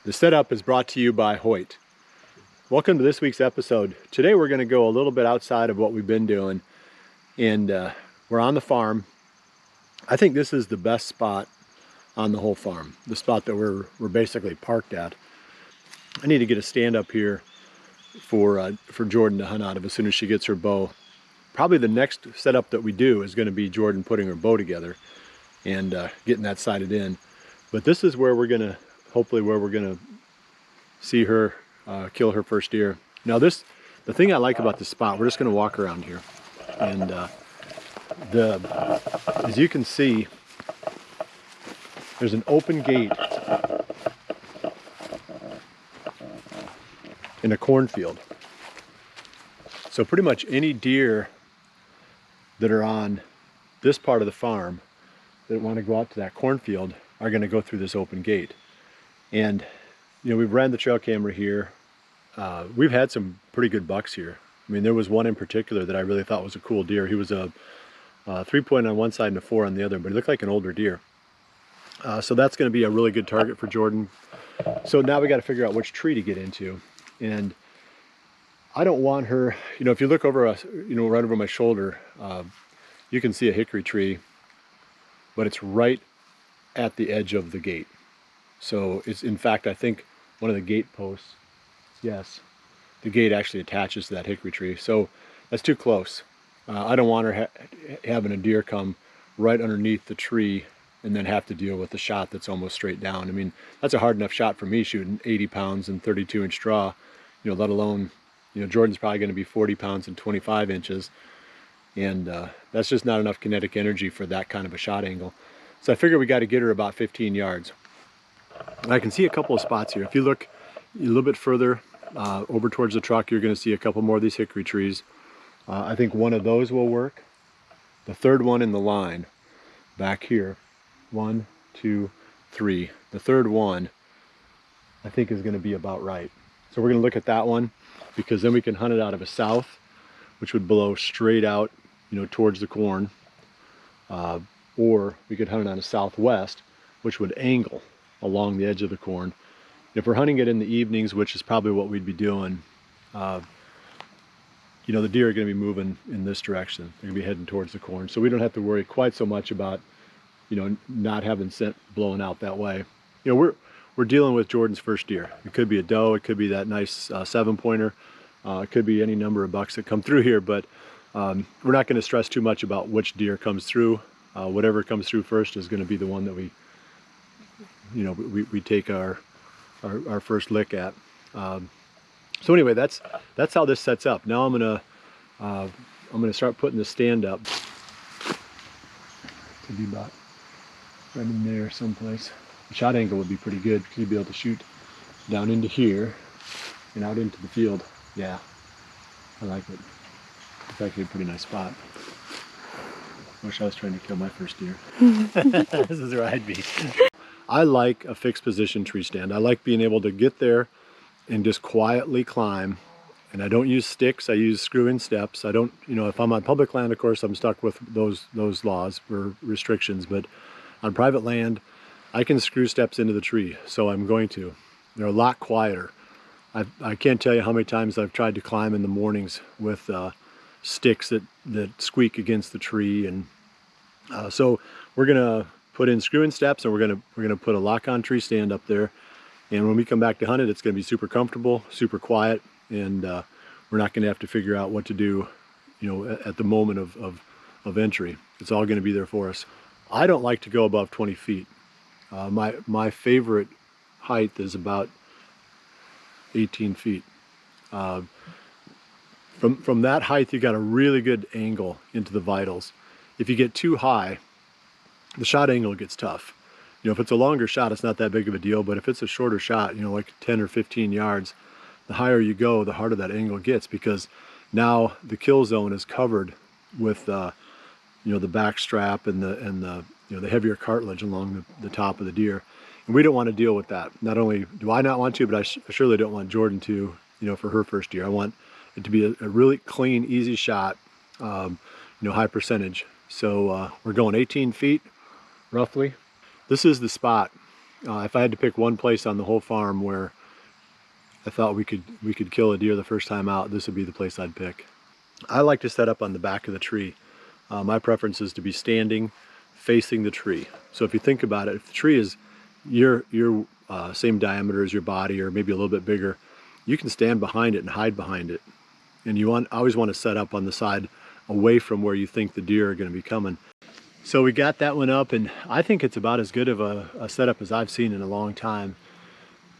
The setup is brought to you by Hoyt. Welcome to this week's episode. Today we're going to go a little bit outside of what we've been doing, and we're on the farm. I think this is the best spot on the whole farm, the spot that we're basically parked at. I need to get a stand up here for Jordan to hunt out of as soon as she gets her bow. Probably the next setup that we do is going to be Jordan putting her bow together and getting that sighted in. But this is where we're going to, hopefully where we're going to see her kill her first deer. Now the thing I like about this spot, we're just going to walk around here, and as you can see, there's an open gate in a cornfield. So pretty much any deer that are on this part of the farm that want to go out to that cornfield are going to go through this open gate. And you know, we've ran the trail camera here. We've had some pretty good bucks here. I mean, there was one in particular that I really thought was a cool deer. He was a 3-point on one side and a 4 on the other, but he looked like an older deer. So that's going to be a really good target for Jordan. So now we got to figure out which tree to get into. And I don't want her, you know, if you look over us, you know, right over my shoulder, you can see a hickory tree, but it's right at the edge of the gate. So it's, in fact, I think one of the gate posts, yes, the gate actually attaches to that hickory tree. So that's too close. I don't want her having a deer come right underneath the tree and then have to deal with a shot that's almost straight down. I mean, that's a hard enough shot for me shooting 80 pounds and 32-inch draw, you know, let alone, you know, Jordan's probably going to be 40 pounds and 25 inches. And that's just not enough kinetic energy for that kind of a shot angle. So I figure we got to get her about 15 yards. And I can see a couple of spots here. If you look a little bit further over towards the truck, you're going to see a couple more of these hickory trees. I think one of those will work. The third one in the line back here, 1, 2, 3. The third one I think is going to be about right. So we're going to look at that one, because then we can hunt it out of a south, which would blow straight out, you know, towards the corn, or we could hunt it on a southwest, which would angle along the edge of the corn. If we're hunting it in the evenings, which is probably what we'd be doing, you know, the deer are going to be moving in this direction. They're going to be heading towards the corn, so we don't have to worry quite so much about, you know, not having scent blowing out that way. You know, we're dealing with Jordan's first deer. It could be a doe, it could be that nice 7-pointer, it could be any number of bucks that come through here, but we're not going to stress too much about which deer comes through. Whatever comes through first is going to be the one that we, you know, we take our first lick at. So anyway, that's how this sets up. Now I'm gonna start putting the stand up. Could be about right in there someplace. The shot angle would be pretty good because you'd be able to shoot down into here and out into the field. Yeah, I like it. It's actually a pretty nice spot. Wish I was trying to kill my first deer. This is where I'd be. I like a fixed position tree stand. I like being able to get there and just quietly climb. And I don't use sticks, I use screw-in steps. I don't, you know, if I'm on public land, of course, I'm stuck with those laws or restrictions, but on private land, I can screw steps into the tree, so I'm going to. They're a lot quieter. I can't tell you how many times I've tried to climb in the mornings with sticks that squeak against the tree. And so we're gonna put in screw-in steps, and we're gonna put a lock-on tree stand up there. And when we come back to hunt it, it's going to be super comfortable, super quiet, and we're not going to have to figure out what to do, you know, at the moment of entry. It's all going to be there for us. I don't like to go above 20 feet. My favorite height is about 18 feet. From that height, you got a really good angle into the vitals. If you get too high, the shot angle gets tough. You know, if it's a longer shot, it's not that big of a deal, but if it's a shorter shot, you know, like 10 or 15 yards, the higher you go, the harder that angle gets, because now the kill zone is covered with, you know, the back strap and the you know, the heavier cartilage along the top of the deer. And we don't want to deal with that. Not only do I not want to, but I surely don't want Jordan to, you know, for her first deer. I want it to be a really clean, easy shot, you know, high percentage. So we're going 18 feet, roughly. This is the spot If I had to pick one place on the whole farm where I thought we could kill a deer the first time out, this would be the place I'd pick. I like to set up on the back of the tree. My preference is to be standing facing the tree. So if you think about it, if the tree is your same diameter as your body or maybe a little bit bigger, you can stand behind it and hide behind it. And you always want to set up on the side away from where you think the deer are going to be coming. So we got that one up, and I think it's about as good of a setup as I've seen in a long time.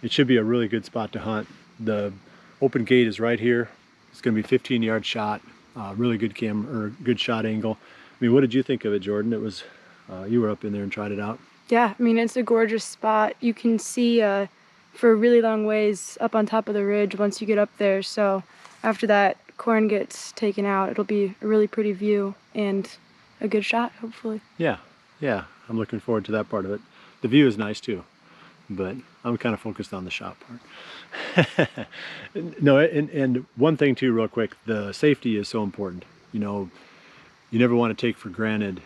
It should be a really good spot to hunt. The open gate is right here. It's going to be 15-yard shot, really good good shot angle. I mean, what did you think of it, Jordan? It was you were up in there and tried it out. Yeah, I mean, it's a gorgeous spot. You can see for a really long ways up on top of the ridge once you get up there. So after that corn gets taken out, it'll be a really pretty view and a good shot, hopefully. Yeah, I'm looking forward to that part of it. The view is nice too, but I'm kind of focused on the shot part. No, and one thing too, real quick, the safety is so important. You know, you never want to take for granted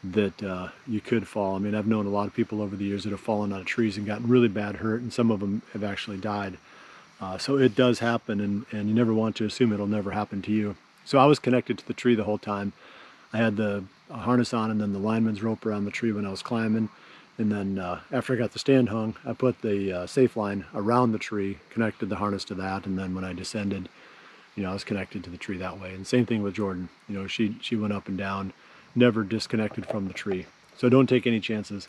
that you could fall. I mean, I've known a lot of people over the years that have fallen out of trees and gotten really bad hurt, and some of them have actually died. So it does happen, and you never want to assume it'll never happen to you. So I was connected to the tree the whole time. I had the harness on and then the lineman's rope around the tree when I was climbing. And then after I got the stand hung, I put the safe line around the tree, connected the harness to that, and then when I descended, you know, I was connected to the tree that way. And same thing with Jordan. You know, she went up and down, never disconnected from the tree. So don't take any chances.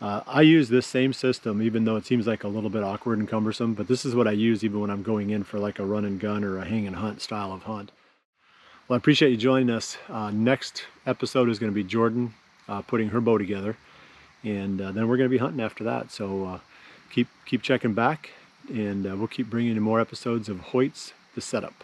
I use this same system, even though it seems like a little bit awkward and cumbersome, but this is what I use even when I'm going in for like a run and gun or a hang and hunt style of hunt. Well, I appreciate you joining us. Next episode is going to be Jordan putting her bow together, and then we're going to be hunting after that. So keep checking back, and we'll keep bringing you more episodes of Hoyt's The Setup.